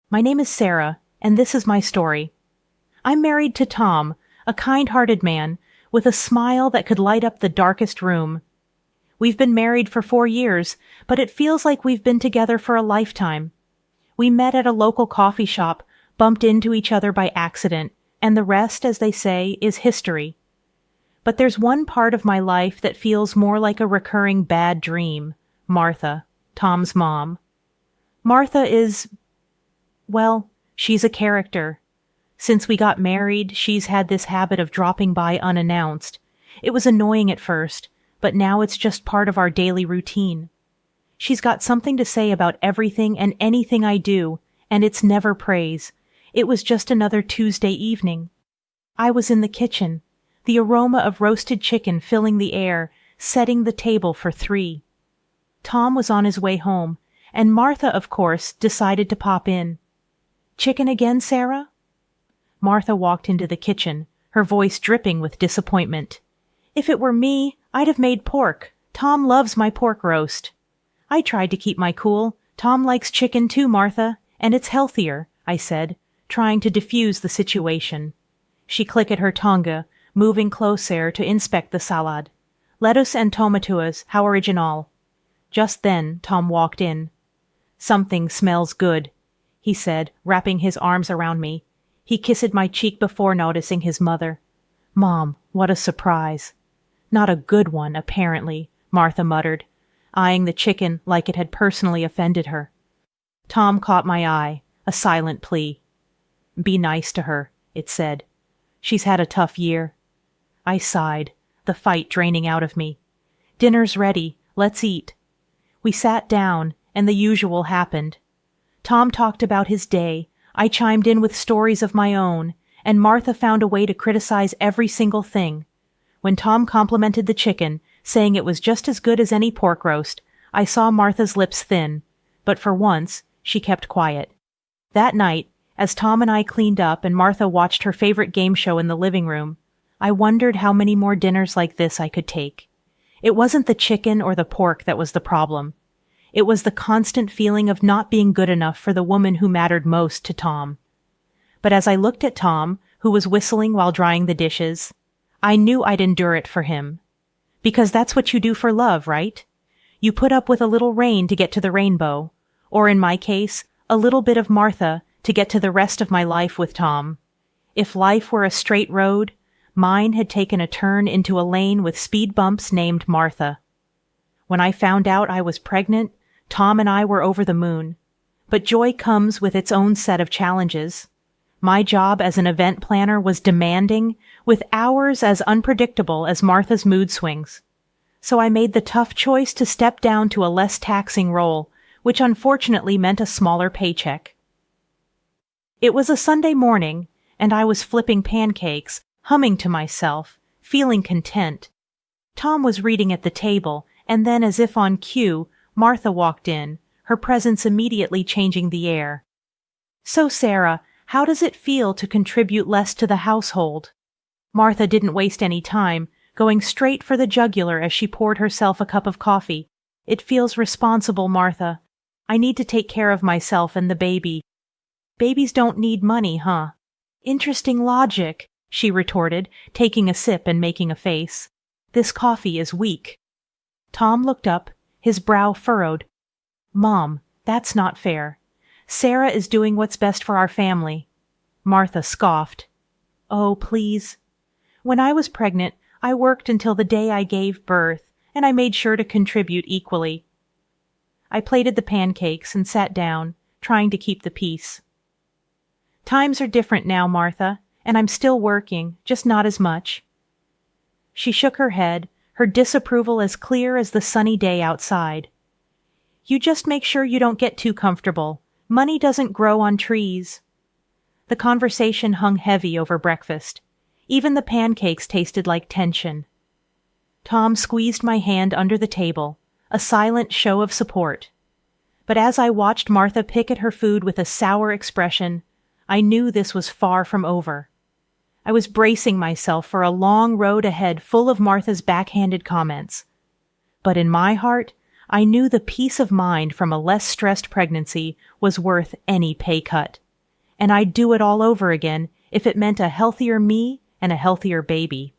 My name is Sarah, and this is my story. I'm married to Tom, a kind-hearted man with a smile that could light up the darkest room. We've been married for 4 years, but it feels like we've been together for a lifetime. We met at a local coffee shop, bumped into each other by accident, and the rest, as they say, is history. But there's one part of my life that feels more like a recurring bad dream. Martha, Tom's mom. Martha is, well, she's a character. Since we got married, she's had this habit of dropping by unannounced. It was annoying at first, but now it's just part of our daily routine. She's got something to say about everything and anything I do, and it's never praise. It was just another Tuesday evening. I was in the kitchen, the aroma of roasted chicken filling the air, setting the table for 3. Tom was on his way home, and Martha, of course, decided to pop in. "Chicken again, Sarah?" Martha walked into the kitchen, her voice dripping with disappointment. "If it were me, I'd have made pork. Tom loves my pork roast." I tried to keep my cool. "Tom likes chicken too, Martha, and it's healthier," I said, trying to diffuse the situation. She clicked at her tongue, moving closer to inspect the salad. "Lettuce and tomatoes, how original." Just then, Tom walked in. "Something smells good," he said, wrapping his arms around me. He kissed my cheek before noticing his mother. "Mom, what a surprise." "Not a good one, apparently," Martha muttered, eyeing the chicken like it had personally offended her. Tom caught my eye, a silent plea. "Be nice to her," it said. "She's had a tough year." I sighed, the fight draining out of me. "Dinner's ready. Let's eat." We sat down, and the usual happened. Tom talked about his day, I chimed in with stories of my own, and Martha found a way to criticize every single thing. When Tom complimented the chicken, saying it was just as good as any pork roast, I saw Martha's lips thin, but for once, she kept quiet. That night, as Tom and I cleaned up and Martha watched her favorite game show in the living room, I wondered how many more dinners like this I could take. It wasn't the chicken or the pork that was the problem. It was the constant feeling of not being good enough for the woman who mattered most to Tom. But as I looked at Tom, who was whistling while drying the dishes, I knew I'd endure it for him. Because that's what you do for love, right? You put up with a little rain to get to the rainbow, or in my case, a little bit of Martha to get to the rest of my life with Tom. If life were a straight road, mine had taken a turn into a lane with speed bumps named Martha. When I found out I was pregnant, Tom and I were over the moon. But joy comes with its own set of challenges. My job as an event planner was demanding, with hours as unpredictable as Martha's mood swings. So I made the tough choice to step down to a less taxing role, which unfortunately meant a smaller paycheck. It was a Sunday morning, and I was flipping pancakes, humming to myself, feeling content. Tom was reading at the table, and then, as if on cue, Martha walked in, her presence immediately changing the air. "So, Sarah, how does it feel to contribute less to the household?" Martha didn't waste any time, going straight for the jugular as she poured herself a cup of coffee. "It feels responsible, Martha. I need to take care of myself and the baby." "Babies don't need money, huh?" "Interesting logic," she retorted, taking a sip and making a face. "This coffee is weak." Tom looked up, his brow furrowed. "Mom, that's not fair. Sarah is doing what's best for our family." Martha scoffed. "Oh, please. When I was pregnant, I worked until the day I gave birth, and I made sure to contribute equally." I plated the pancakes and sat down, trying to keep the peace. "Times are different now, Martha, and I'm still working, just not as much." She shook her head, her disapproval as clear as the sunny day outside. "You just make sure you don't get too comfortable. Money doesn't grow on trees." The conversation hung heavy over breakfast. Even the pancakes tasted like tension. Tom squeezed my hand under the table, a silent show of support. But as I watched Martha pick at her food with a sour expression, I knew this was far from over. I was bracing myself for a long road ahead full of Martha's backhanded comments. But in my heart, I knew the peace of mind from a less stressed pregnancy was worth any pay cut. And I'd do it all over again if it meant a healthier me and a healthier baby.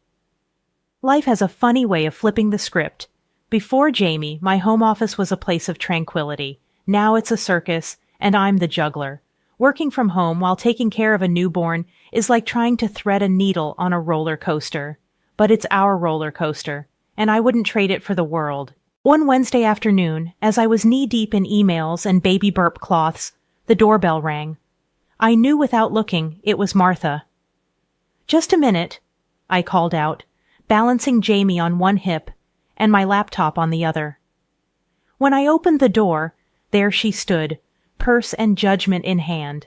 Life has a funny way of flipping the script. Before Jamie, my home office was a place of tranquility. Now it's a circus, and I'm the juggler. Working from home while taking care of a newborn is like trying to thread a needle on a roller coaster. But it's our roller coaster, and I wouldn't trade it for the world. One Wednesday afternoon, as I was knee-deep in emails and baby burp cloths, the doorbell rang. I knew without looking it was Martha. "Just a minute," I called out, balancing Jamie on one hip and my laptop on the other. When I opened the door, there she stood, purse and judgment in hand.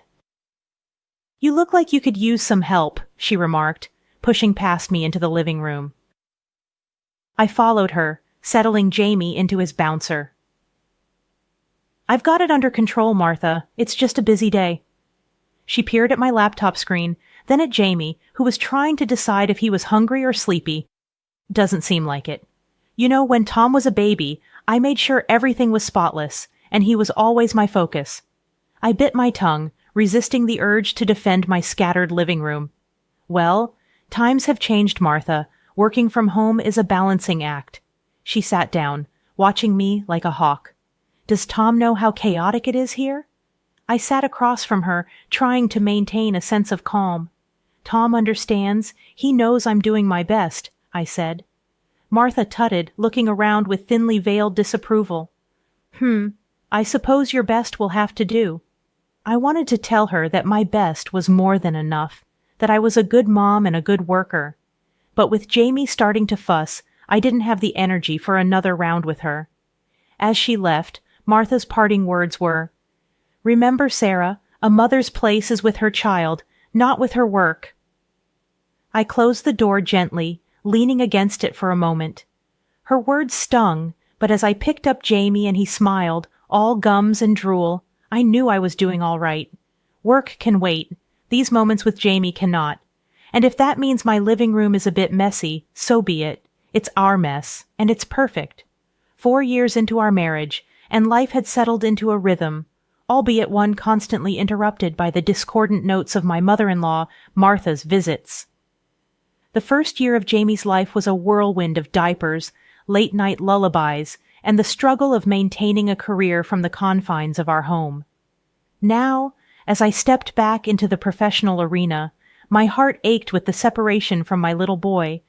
"You look like you could use some help," she remarked, pushing past me into the living room. I followed her, settling Jamie into his bouncer. "I've got it under control, Martha. It's just a busy day." She peered at my laptop screen, then at Jamie, who was trying to decide if he was hungry or sleepy. "Doesn't seem like it. You know, when Tom was a baby, I made sure everything was spotless, and he was always my focus." I bit my tongue, resisting the urge to defend my scattered living room. "Well, times have changed, Martha. Working from home is a balancing act." She sat down, watching me like a hawk. "Does Tom know how chaotic it is here?" I sat across from her, trying to maintain a sense of calm. "Tom understands. He knows I'm doing my best," I said. Martha tutted, looking around with thinly veiled disapproval. I suppose your best will have to do." I wanted to tell her that my best was more than enough, that I was a good mom and a good worker. But with Jamie starting to fuss, I didn't have the energy for another round with her. As she left, Martha's parting words were, "Remember, Sarah, a mother's place is with her child, not with her work." I closed the door gently, leaning against it for a moment. Her words stung, but as I picked up Jamie and he smiled, all gums and drool, I knew I was doing all right. Work can wait. These moments with Jamie cannot. And if that means my living room is a bit messy, so be it. It's our mess, and it's perfect. 4 years into our marriage, and life had settled into a rhythm, albeit one constantly interrupted by the discordant notes of my mother-in-law, Martha's visits. The first year of Jamie's life was a whirlwind of diapers, late-night lullabies, and the struggle of maintaining a career from the confines of our home. Now, as I stepped back into the professional arena, my heart ached with the separation from my little boy,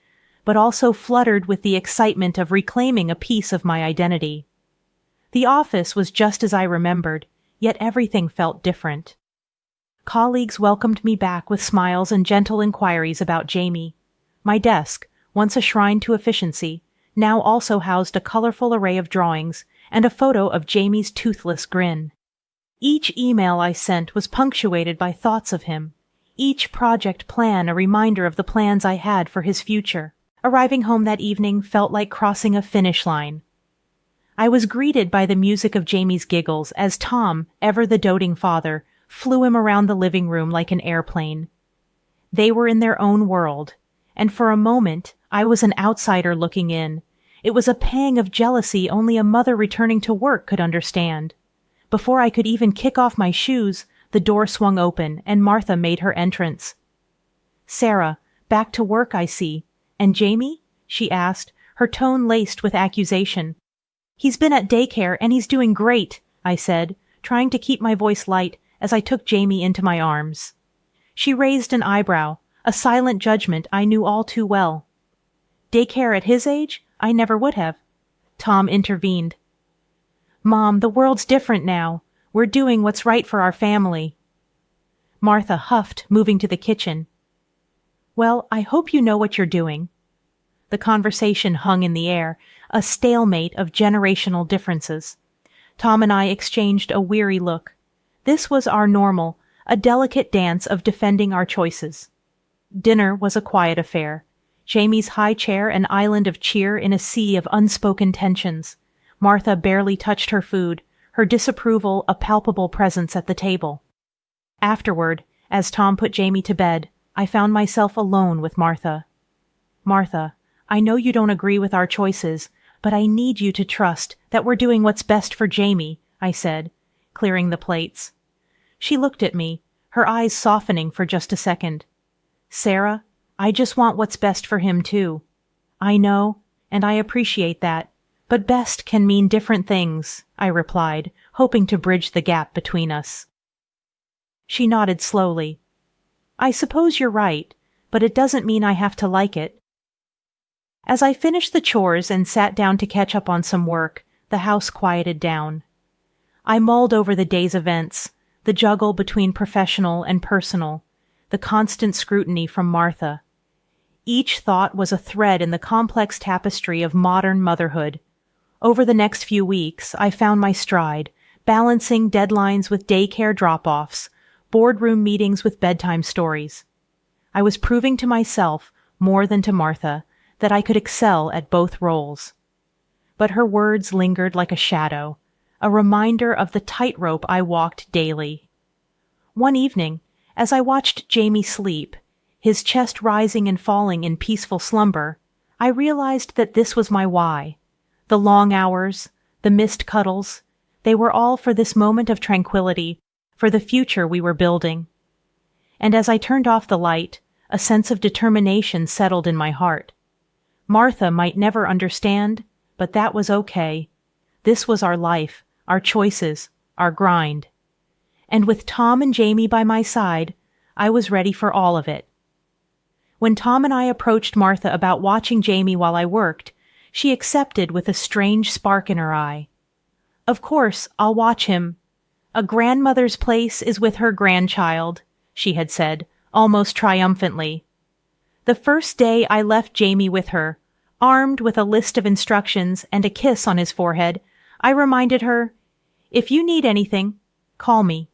but also fluttered with the excitement of reclaiming a piece of my identity. The office was just as I remembered, yet everything felt different. Colleagues welcomed me back with smiles and gentle inquiries about Jamie. My desk, once a shrine to efficiency, now also housed a colorful array of drawings and a photo of Jamie's toothless grin. Each email I sent was punctuated by thoughts of him, each project plan a reminder of the plans I had for his future. Arriving home that evening felt like crossing a finish line. I was greeted by the music of Jamie's giggles as Tom, ever the doting father, flew him around the living room like an airplane. They were in their own world, and for a moment I was an outsider looking in. It was a pang of jealousy only a mother returning to work could understand. Before I could even kick off my shoes, the door swung open and Martha made her entrance. "Sarah, back to work, I see. And Jamie?" she asked, her tone laced with accusation. "He's been at daycare and he's doing great," I said, trying to keep my voice light as I took Jamie into my arms. She raised an eyebrow, a silent judgment I knew all too well. "Daycare at his age? I never would have." Tom intervened. "Mom, the world's different now. We're doing what's right for our family." Martha huffed, moving to the kitchen. "Well, I hope you know what you're doing." The conversation hung in the air, a stalemate of generational differences. Tom and I exchanged a weary look. This was our normal, a delicate dance of defending our choices. Dinner was a quiet affair. Jamie's high chair an island of cheer in a sea of unspoken tensions. Martha barely touched her food, her disapproval a palpable presence at the table. Afterward, as Tom put Jamie to bed, I found myself alone with Martha. "Martha, I know you don't agree with our choices, But I need you to trust that we're doing what's best for Jamie, I said, clearing the plates. She looked at me, her eyes softening for just a second. Sarah, I just want what's best for him too. I know, and I appreciate that, but best can mean different things, I replied, hoping to bridge the gap between us. She nodded slowly. I suppose you're right, but it doesn't mean I have to like it. As I finished the chores and sat down to catch up on some work, the house quieted down. I mulled over the day's events, the juggle between professional and personal, the constant scrutiny from Martha. Each thought was a thread in the complex tapestry of modern motherhood. Over the next few weeks, I found my stride, balancing deadlines with daycare drop-offs, boardroom meetings with bedtime stories. I was proving to myself, more than to Martha, that I could excel at both roles. But her words lingered like a shadow, a reminder of the tightrope I walked daily. One evening, as I watched Jamie sleep, his chest rising and falling in peaceful slumber, I realized that this was my why. The long hours, the missed cuddles, they were all for this moment of tranquility, for the future we were building. And as I turned off the light, a sense of determination settled in my heart. Martha might never understand, but that was okay. This was our life, our choices, our grind. And with Tom and Jamie by my side, I was ready for all of it. When Tom and I approached Martha about watching Jamie while I worked, she accepted with a strange spark in her eye. Of course, I'll watch him. A grandmother's place is with her grandchild, she had said, almost triumphantly. The first day I left Jamie with her, armed with a list of instructions and a kiss on his forehead, I reminded her, "If you need anything, call me,"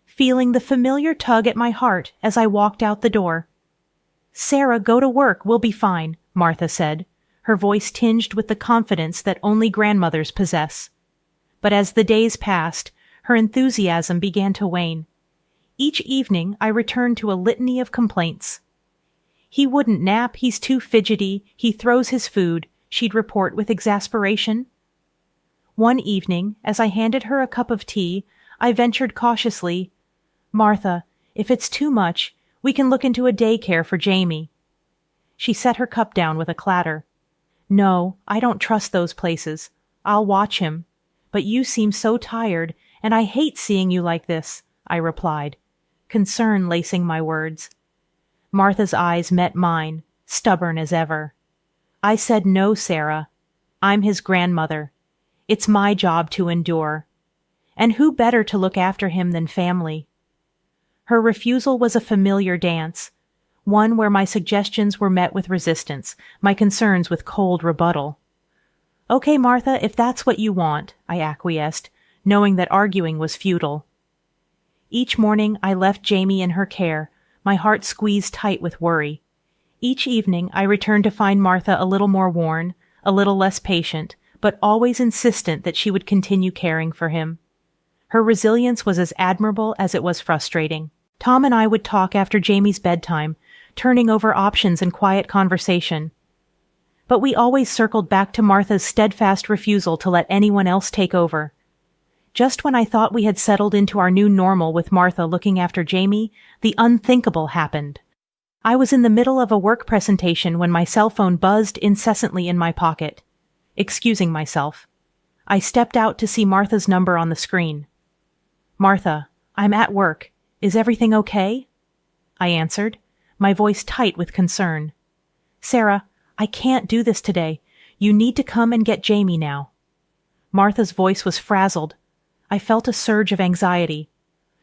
feeling the familiar tug at my heart as I walked out the door. "Sarah, go to work, we'll be fine," Martha said, her voice tinged with the confidence that only grandmothers possess. But as the days passed, her enthusiasm began to wane. Each evening I returned to a litany of complaints. "He wouldn't nap, he's too fidgety, he throws his food," she'd report with exasperation. One evening, as I handed her a cup of tea, I ventured cautiously, "Martha, if it's too much, we can look into a daycare for Jamie." She set her cup down with a clatter. "No, I don't trust those places. I'll watch him. But you seem so tired, and I hate seeing you like this," I replied, concern lacing my words. Martha's eyes met mine, stubborn as ever. I said, "No, Sarah. I'm his grandmother. It's my job to endure. And who better to look after him than family?" Her refusal was a familiar dance, one where my suggestions were met with resistance, my concerns with cold rebuttal. "Okay, Martha, if that's what you want," I acquiesced, knowing that arguing was futile. Each morning I left Jamie in her care, my heart squeezed tight with worry. Each evening I returned to find Martha a little more worn, a little less patient, but always insistent that she would continue caring for him. Her resilience was as admirable as it was frustrating. Tom and I would talk after Jamie's bedtime, turning over options in quiet conversation. But we always circled back to Martha's steadfast refusal to let anyone else take over. Just when I thought we had settled into our new normal with Martha looking after Jamie, the unthinkable happened. I was in the middle of a work presentation when my cell phone buzzed incessantly in my pocket. Excusing myself, I stepped out to see Martha's number on the screen. "Martha, I'm at work. Is everything okay?" I answered, my voice tight with concern. "Sarah, I can't do this today. You need to come and get Jamie now." Martha's voice was frazzled. I felt a surge of anxiety.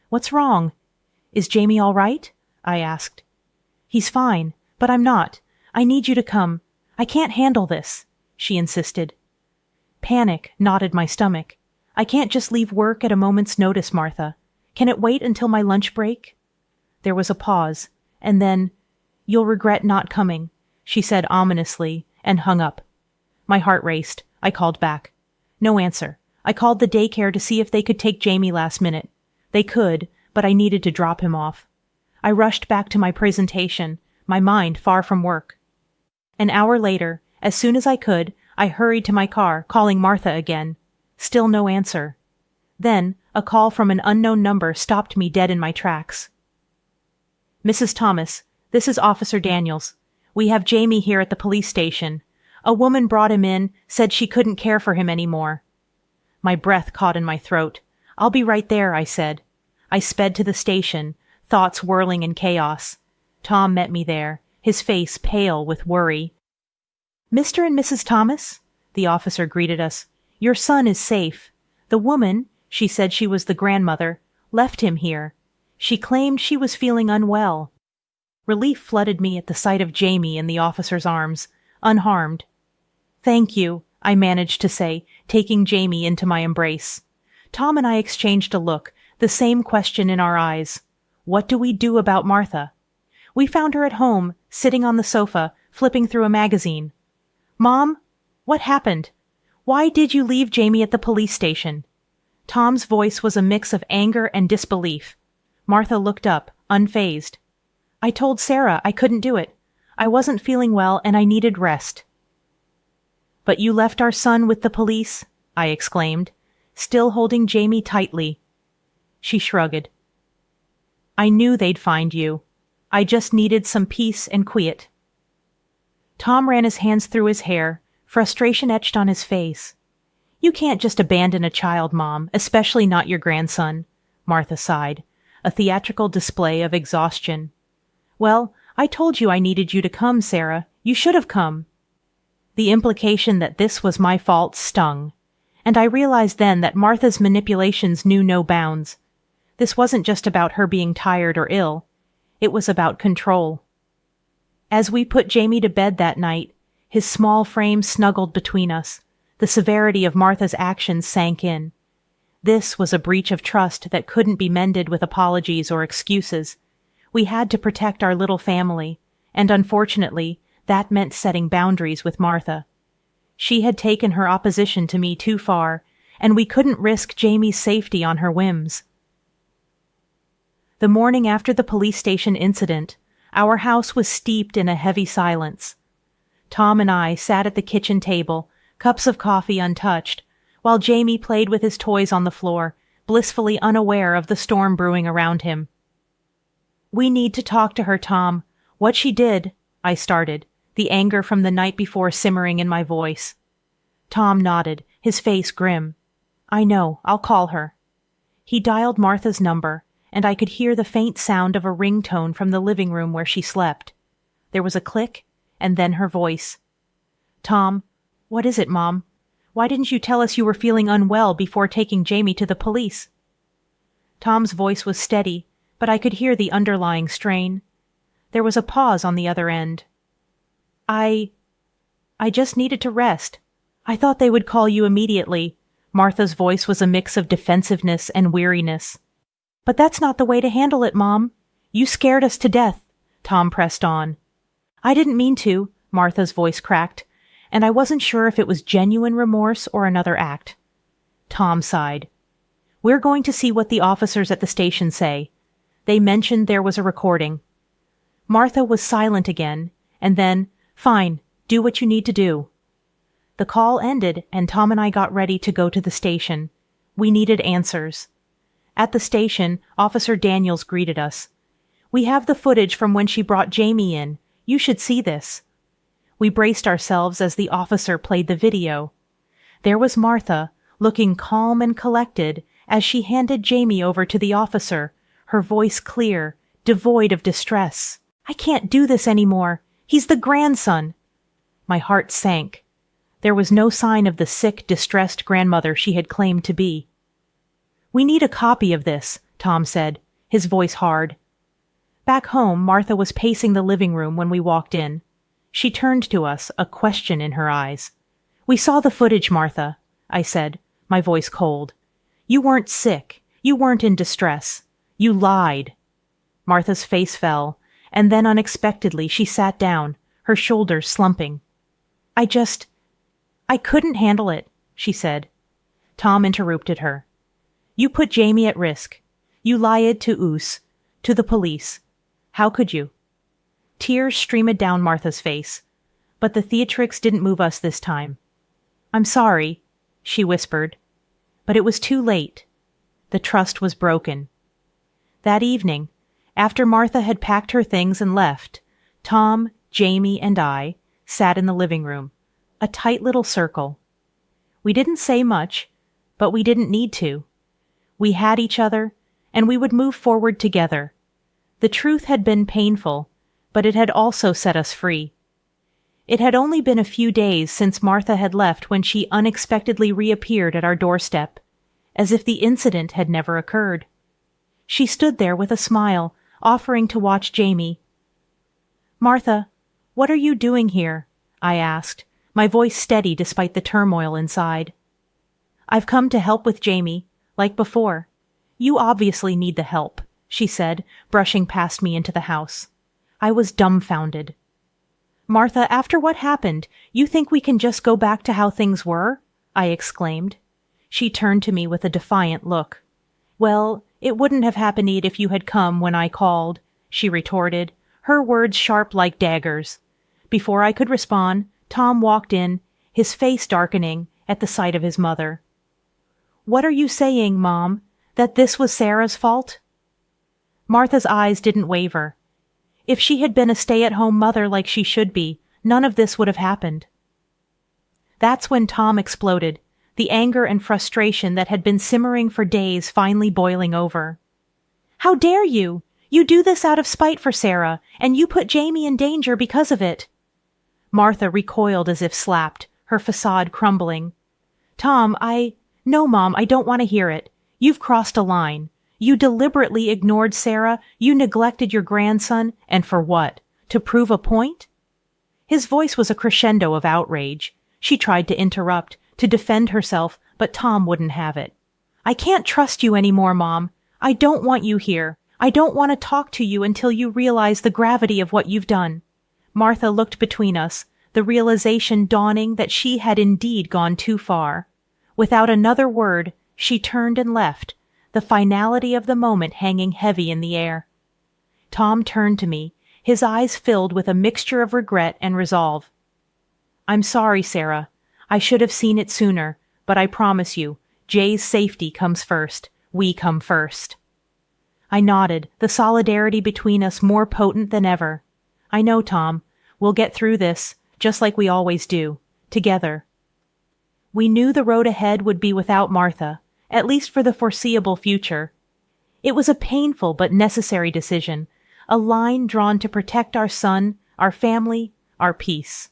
"What's wrong? Is Jamie all right?" I asked. "He's fine, but I'm not. I need you to come. I can't handle this," she insisted. Panic knotted my stomach. "I can't just leave work at a moment's notice, Martha. Can it wait until my lunch break?" There was a pause, and then, "You'll regret not coming," she said ominously, and hung up. My heart raced. I called back. No answer. I called the daycare to see if they could take Jamie last minute. They could, but I needed to drop him off. I rushed back to my presentation, my mind far from work. An hour later, as soon as I could, I hurried to my car, calling Martha again. Still no answer. Then, a call from an unknown number stopped me dead in my tracks. "Mrs. Thomas, this is Officer Daniels. We have Jamie here at the police station. A woman brought him in, said she couldn't care for him anymore." My breath caught in my throat. "I'll be right there," I said. I sped to the station, thoughts whirling in chaos. Tom met me there, his face pale with worry. "Mr. and Mrs. Thomas?" The officer greeted us. "Your son is safe. The woman," she said she was the grandmother, "left him here. She claimed she was feeling unwell." Relief flooded me at the sight of Jamie in the officer's arms, unharmed. "Thank you," I managed to say, taking Jamie into my embrace. Tom and I exchanged a look, the same question in our eyes. What do we do about Martha? We found her at home, sitting on the sofa, flipping through a magazine. "Mom, what happened? Why did you leave Jamie at the police station?" Tom's voice was a mix of anger and disbelief. Martha looked up, unfazed. "I told Sarah I couldn't do it. I wasn't feeling well and I needed rest." "But you left our son with the police?" I exclaimed, still holding Jamie tightly. She shrugged. "I knew they'd find you. I just needed some peace and quiet." Tom ran his hands through his hair, frustration etched on his face. "You can't just abandon a child, Mom, especially not your grandson," Martha sighed, a theatrical display of exhaustion. "Well, I told you I needed you to come, Sarah. You should have come." The implication that this was my fault stung, and I realized then that Martha's manipulations knew no bounds. This wasn't just about her being tired or ill. It was about control. As we put Jamie to bed that night, his small frame snuggled between us. The severity of Martha's actions sank in. This was a breach of trust that couldn't be mended with apologies or excuses. We had to protect our little family, and unfortunately, that meant setting boundaries with Martha. She had taken her opposition to me too far, and we couldn't risk Jamie's safety on her whims. The morning after the police station incident, our house was steeped in a heavy silence. Tom and I sat at the kitchen table, cups of coffee untouched, while Jamie played with his toys on the floor, blissfully unaware of the storm brewing around him. "We need to talk to her, Tom. What she did," I started, the anger from the night before simmering in my voice. Tom nodded, his face grim. "I know, I'll call her." He dialed Martha's number, and I could hear the faint sound of a ringtone from the living room where she slept. There was a click, and then her voice. "Tom, what is it, Mom? Why didn't you tell us you were feeling unwell before taking Jamie to the police?" Tom's voice was steady, but I could hear the underlying strain. There was a pause on the other end. I just needed to rest. I thought they would call you immediately." Martha's voice was a mix of defensiveness and weariness. "But that's not the way to handle it, Mom. You scared us to death," Tom pressed on. "I didn't mean to," Martha's voice cracked, and I wasn't sure if it was genuine remorse or another act. Tom sighed. "We're going to see what the officers at the station say. They mentioned there was a recording." Martha was silent again, and then, "Fine, do what you need to do." The call ended, and Tom and I got ready to go to the station. We needed answers. At the station, Officer Daniels greeted us. "We have the footage from when she brought Jamie in. You should see this." We braced ourselves as the officer played the video. There was Martha, looking calm and collected, as she handed Jamie over to the officer, her voice clear, devoid of distress. "I can't do this anymore. He's the grandson." My heart sank. There was no sign of the sick, distressed grandmother she had claimed to be. "We need a copy of this," Tom said, his voice hard. Back home, Martha was pacing the living room when we walked in. She turned to us, a question in her eyes. "We saw the footage, Martha," I said, my voice cold. "You weren't sick. You weren't in distress. You lied." Martha's face fell, and then unexpectedly she sat down, her shoulders slumping. I couldn't handle it," she said. Tom interrupted her. "You put Jamie at risk. You lied to us, to the police. How could you?" Tears streamed down Martha's face, but the theatrics didn't move us this time. "I'm sorry," she whispered. But it was too late. The trust was broken. That evening, after Martha had packed her things and left, Tom, Jamie, and I sat in the living room, a tight little circle. We didn't say much, but we didn't need to. We had each other, and we would move forward together. The truth had been painful, but it had also set us free. It had only been a few days since Martha had left when she unexpectedly reappeared at our doorstep, as if the incident had never occurred. She stood there with a smile, offering to watch Jamie. "Martha, what are you doing here?" I asked, my voice steady despite the turmoil inside. "I've come to help with Jamie, like before. You obviously need the help," she said, brushing past me into the house. I was dumbfounded. "Martha, after what happened, you think we can just go back to how things were?" I exclaimed. She turned to me with a defiant look. "Well, it wouldn't have happened if you had come when I called," she retorted, her words sharp like daggers. Before I could respond, Tom walked in, his face darkening at the sight of his mother. "What are you saying, Mom? That this was Sarah's fault?" Martha's eyes didn't waver. If she had been a stay-at-home mother like she should be, none of this would have happened. That's when Tom exploded, the anger and frustration that had been simmering for days finally boiling over. "How dare you! You do this out of spite for Sarah, and you put Jamie in danger because of it." Martha recoiled as if slapped, her facade crumbling. "Tom, No, Mom, I don't want to hear it. You've crossed a line. You deliberately ignored Sarah, you neglected your grandson, and for what? To prove a point?" His voice was a crescendo of outrage. She tried to interrupt, to defend herself, but Tom wouldn't have it. "I can't trust you anymore, Mom. I don't want you here. I don't want to talk to you until you realize the gravity of what you've done." Martha looked between us, the realization dawning that she had indeed gone too far. Without another word, she turned and left, the finality of the moment hanging heavy in the air. Tom turned to me, his eyes filled with a mixture of regret and resolve. "I'm sorry, Sarah. I should have seen it sooner, but I promise you, Jay's safety comes first. We come first." I nodded, the solidarity between us more potent than ever. "I know, Tom. We'll get through this, just like we always do, together." We knew the road ahead would be without Martha, at least for the foreseeable future. It was a painful but necessary decision, a line drawn to protect our son, our family, our peace.